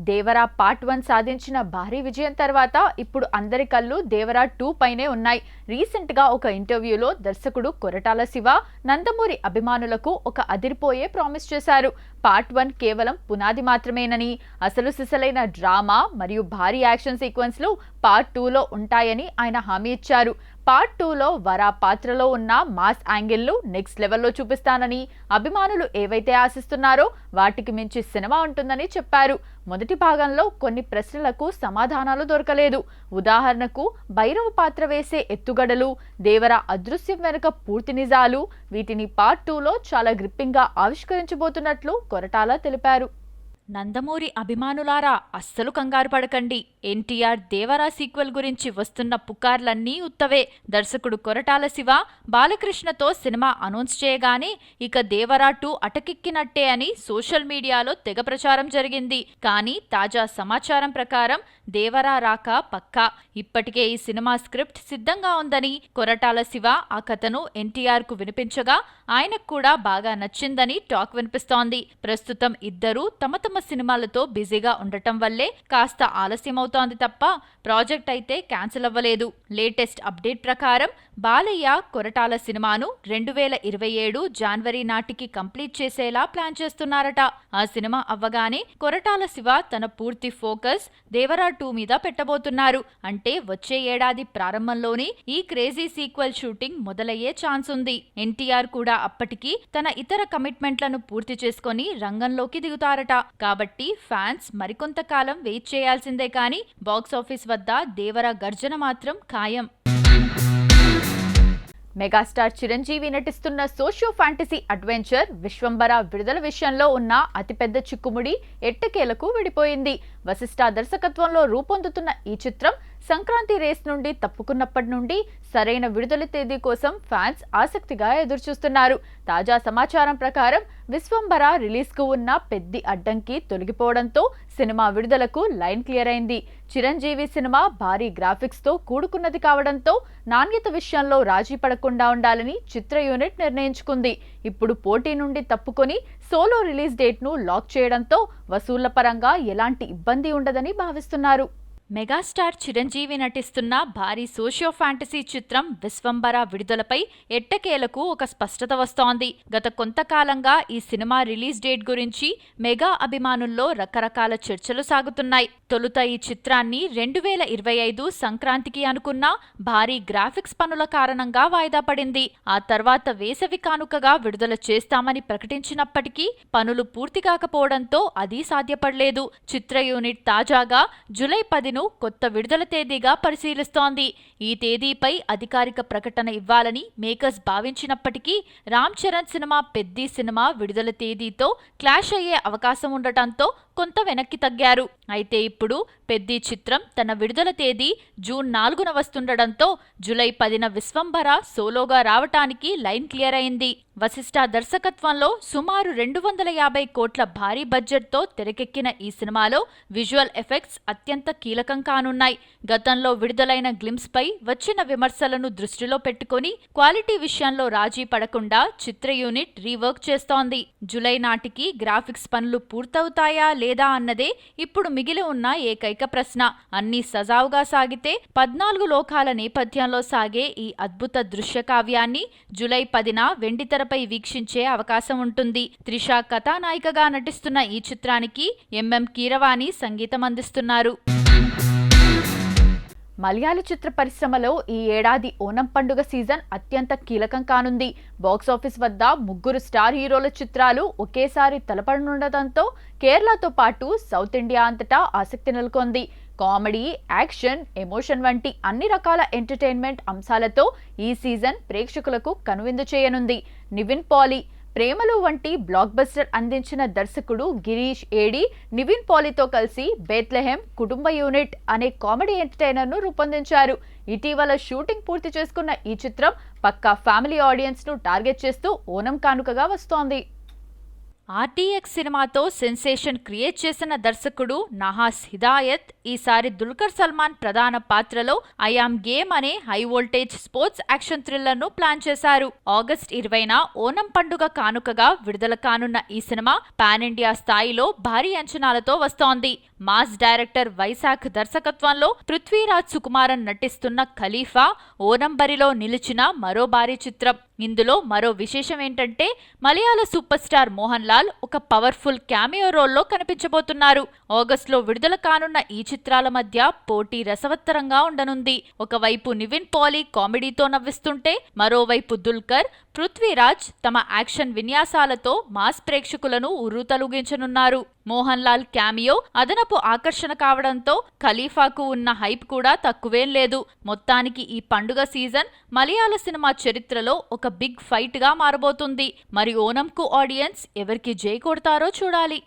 Devara part 1 సాధించిన భారీ విజయం తర్వాత ఇప్పుడు అందరి కళ్ళు దేవరా 2 పైనే ఉన్నాయి. రీసెంట్ గా ఒక ఇంటర్వ్యూలో దర్శకుడు కొరటాల శివ నందమూరి అభిమానులకు ఒక అదిరిపోయే ప్రామిస్ చేశారు. పార్ట్ 1 కేవలం పునాది మాత్రమేనని, అసలు సిసలైన డ్రామా మరియు భారీ యాక్షన్ సీక్వెన్స్లు పార్ట్ 2లో ఉంటాయని ఆయన హామీ ఇచ్చారు. పార్ట్ 2లో వరా పాత్రలో ఉన్న మాస్ యాంగిల్ను నెక్స్ట్ లెవెల్లో చూపిస్తానని, అభిమానులు ఏవైతే ఆశిస్తున్నారో వాటికి మించి సినిమా ఉంటుందని చెప్పారు. మొదటి భాగంలో కొన్ని ప్రశ్నలకు సమాధానాలు దొరకలేదు. ఉదాహరణకు భైరవ పాత్ర వేసే ఎత్తుగడలు, దేవర అదృశ్యం వెనుక పూర్తి నిజాలు, వీటిని పార్ట్ 2లో చాలా గ్రిప్పింగ్ గా ఆవిష్కరించబోతున్నట్లు కొరటాల తెలిపారు. నందమూరి అభిమానులారా, అస్సలు కంగారు పడకండి. ఎన్టీఆర్ దేవరా సీక్వెల్ గురించి వస్తున్న పుకార్లన్నీ ఉత్తవే. దర్శకుడు కొరటాల శివ బాలకృష్ణతో సినిమా అనౌన్స్ చేయగానే ఇక దేవరా 2 అటకెక్కినట్టే అని సోషల్ మీడియాలో తెగ ప్రచారం జరిగింది. కానీ తాజా సమాచారం ప్రకారం దేవరా రాక పక్కా. ఇప్పటికే ఈ సినిమా స్క్రిప్ట్ సిద్ధంగా ఉందని కొరటాల శివ ఆ కథను ఎన్టీఆర్ కు వినిపించగా ఆయనకు కూడా బాగా నచ్చిందని టాక్ వినిపిస్తోంది. ప్రస్తుతం ఇద్దరూ తమ సినిమాలతో బిజీగా ఉండటం వల్లే కాస్త ఆలస్యమవుతోంది తప్ప ప్రాజెక్ట్ అయితే క్యాన్సిల్ అవ్వలేదు. లేటెస్ట్ అప్డేట్ ప్రకారం బాలయ్య కొరటాల సినిమాను 2027 జనవరి నాటికి కంప్లీట్ చేసేలా ప్లాన్ చేస్తున్నారట. ఆ సినిమా అవ్వగానే కొరటాల శివ తన పూర్తి ఫోకస్ దేవరా 2 మీద పెట్టబోతున్నారు. అంటే వచ్చే ఏడాది ప్రారంభంలోనే ఈ క్రేజీ సీక్వెల్ షూటింగ్ మొదలయ్యే ఛాన్స్ ఉంది. ఎన్టీఆర్ కూడా అప్పటికి తన ఇతర కమిట్మెంట్లను పూర్తి చేసుకుని రంగంలోకి దిగుతారట. కాబట్టి ఫ్యాన్స్ మరికొంతకాలం వెయిట్ చేయాల్సిందే కానీ బాక్సాఫీస్ వద్ద దేవరా గర్జన మాత్రం ఖాయం. మెగాస్టార్ చిరంజీవి నటిస్తున్న సోషియో ఫ్యాంటసీ అడ్వెంచర్ విశ్వంబర విడుదల విషయంలో ఉన్న అతిపెద్ద చిక్కుముడి ఎట్టకేలకు విడిపోయింది. వశిష్ఠ దర్శకత్వంలో రూపొందుతున్న ఈ చిత్రం సంక్రాంతి రేస్ నుండి తప్పుకున్నప్పటి నుండి సరైన విడుదల తేదీ కోసం ఫ్యాన్స్ ఆసక్తిగా ఎదురుచూస్తున్నారు. తాజా సమాచారం ప్రకారం విశ్వంబర రిలీజ్ కు ఉన్న పెద్ద అడ్డంకి తొలగిపోవడంతో సినిమా విడుదలకు లైన్ క్లియర్ అయింది. చిరంజీవి సినిమా భారీ గ్రాఫిక్స్ తో కూడుకున్నది కావడంతో నాణ్యత విషయంలో రాజీ పడకుండా ఉండాలని చిత్ర యూనిట్ నిర్ణయించుకుంది. ఇప్పుడు పోటీ నుండి తప్పుకొని సోలో రిలీజ్ డేట్ ను లాక్ చేయడంతో వసూళ్ల పరంగా ఎలాంటి ఇబ్బంది ఉండదని భావిస్తున్నారు. మెగాస్టార్ చిరంజీవి నటిస్తున్న భారీ సోషియో ఫ్యాంటసీ చిత్రం విశ్వంబర విడుదలపై ఎట్టకేలకు ఒక స్పష్టత వస్తోంది. గత కొంతకాలంగా ఈ సినిమా రిలీజ్ డేట్ గురించి మెగా అభిమానుల్లో రకరకాల చర్చలు సాగుతున్నాయి. తొలుత ఈ చిత్రాన్ని 2025 సంక్రాంతికి అనుకున్న భారీ గ్రాఫిక్స్ పనుల కారణంగా వాయిదా పడింది. ఆ తర్వాత వేసవి కానుకగా విడుదల చేస్తామని ప్రకటించినప్పటికీ పనులు పూర్తి కాకపోవడంతో అది సాధ్యపడలేదు. చిత్ర యూనిట్ తాజాగా జూలై 10 కొత్త విడుదల తేదీగా పరిశీలిస్తోంది. ఈ తేదీపై అధికారిక ప్రకటన ఇవ్వాలని మేకర్స్ భావించినప్పటికీ రామ్ చరణ్ సినిమా పెద్ది సినిమా విడుదల తేదీతో క్లాష్ అయ్యే అవకాశం ఉండటంతో కొంత వెనక్కి తగ్గారు. అయితే ఇప్పుడు పెద్ది చిత్రం తన విడుదల తేదీ జూన్ 4న వస్తుండటంతో జూలై 10న విశ్వంబర సోలోగా రావటానికి లైన్ క్లియర్ అయింది. వశిష్ఠ దర్శకత్వంలో సుమారు 250 కోట్ల భారీ బడ్జెట్తో తెరకెక్కిన ఈ సినిమాలో విజువల్ ఎఫెక్ట్స్ అత్యంత కీలకం కానున్నాయి. గతంలో విడుదలైన గ్లిమ్స్ పై వచ్చిన విమర్శలను దృష్టిలో పెట్టుకుని క్వాలిటీ విషయంలో రాజీ పడకుండా చిత్ర యూనిట్ రీవర్క్ చేస్తోంది. జూలై నాటికి గ్రాఫిక్స్ పనులు పూర్తవుతాయా లేదా అన్నదే ఇప్పుడు మిగిలి ఉన్న ఏకైక ప్రశ్న. అన్ని సజావుగా సాగితే 14 లోకాల నేపథ్యంలో సాగే ఈ అద్భుత దృశ్య కావ్యాన్ని జూలై 10న వెండితెరపై వీక్షించే అవకాశం ఉంటుంది. త్రిష కథానాయికగా నటిస్తున్న ఈ చిత్రానికి ఎంఎం కీరవాణి సంగీతం అందిస్తున్నారు. మలయాళ చిత్ర పరిశ్రమలో ఈ ఏడాది ఓనం పండుగ సీజన్ అత్యంత కీలకం కానుంది. బాక్సాఫీస్ వద్ద 3 స్టార్ హీరోల చిత్రాలు ఒకేసారి తలపడనుండటంతో కేరళతో పాటు సౌత్ ఇండియా అంతటా ఆసక్తి నెలకొంది. కామెడీ, యాక్షన్, ఎమోషన్ వంటి అన్ని రకాల ఎంటర్టైన్మెంట్ అంశాలతో ఈ సీజన్ ప్రేక్షకులకు కనువిందు చేయనుంది. నివిన్ పాలి, ప్రేమలు వంటి బ్లాక్ బస్టర్ అందించిన దర్శకుడు గిరీష్ ఏడి నివిన్ పాలితో కలిసి బెత్లెహెమ్ కుటుంబ యూనిట్ అనే కామెడీ ఎంటర్టైనర్ ను రూపొందించారు. ఇటీవల షూటింగ్ పూర్తి చేసుకున్న ఈ చిత్రం పక్కా ఫ్యామిలీ ఆడియన్స్ ను టార్గెట్ చేస్తూ ఓనం కానుకగా వస్తోంది. ఆర్టీఎక్స్ సినిమాతో సెన్సేషన్ క్రియేట్ చేసిన దర్శకుడు నహాస్ హిదాయత్ ఈసారి దుల్కర్ సల్మాన్ ప్రధాన పాత్రలో ఐ యామ్ గేమ్ అనే high voltage sports action thriller ను ప్లాన్ చేశారు. ఆగస్ట్ 20న ఓనం పండుగ కానుకగా విడుదల కానున్న ఈ సినిమా పాన్ ఇండియా స్థాయిలో భారీ అంచనాలతో వస్తోంది. మాస్ డైరెక్టర్ వైశాఖ్ దర్శకత్వంలో పృథ్వీరాజ్ సుకుమారన్ నటిస్తున్న ఖలీఫా ఓనం బరిలో నిలిచిన మరో భారీ చిత్రం. ఇందులో మరో విశేషం ఏంటంటే మలయాళ సూపర్ స్టార్ మోహన్ లాల్ ఒక పవర్ఫుల్ క్యామియో రోల్లో కనిపించబోతున్నారు. ఆగస్టులో విడుదల కానున్న ఈ చిత్రాల మధ్య పోటీ రసవత్తరంగా ఉండనుంది. ఒకవైపు నివిన్ పాలీ కామెడీతో నవ్విస్తుంటే మరోవైపు దుల్కర్, పృథ్వీరాజ్ తమ యాక్షన్ విన్యాసాలతో మాస్ ప్రేక్షకులను ఉర్రూతలూగించనున్నారు. మోహన్ లాల్ క్యామియో అదనపు ఆకర్షణ కావడంతో ఖలీఫాకు ఉన్న హైప్ కూడా తక్కువేం లేదు. మొత్తానికి ఈ పండుగ సీజన్ మలయాళ సినిమా చరిత్రలో ఒక బిగ్ ఫైట్ గా మారబోతుంది. మరి ఓనంకు ఆడియన్స్ ఎవరికి జై కొడతారో చూడాలి.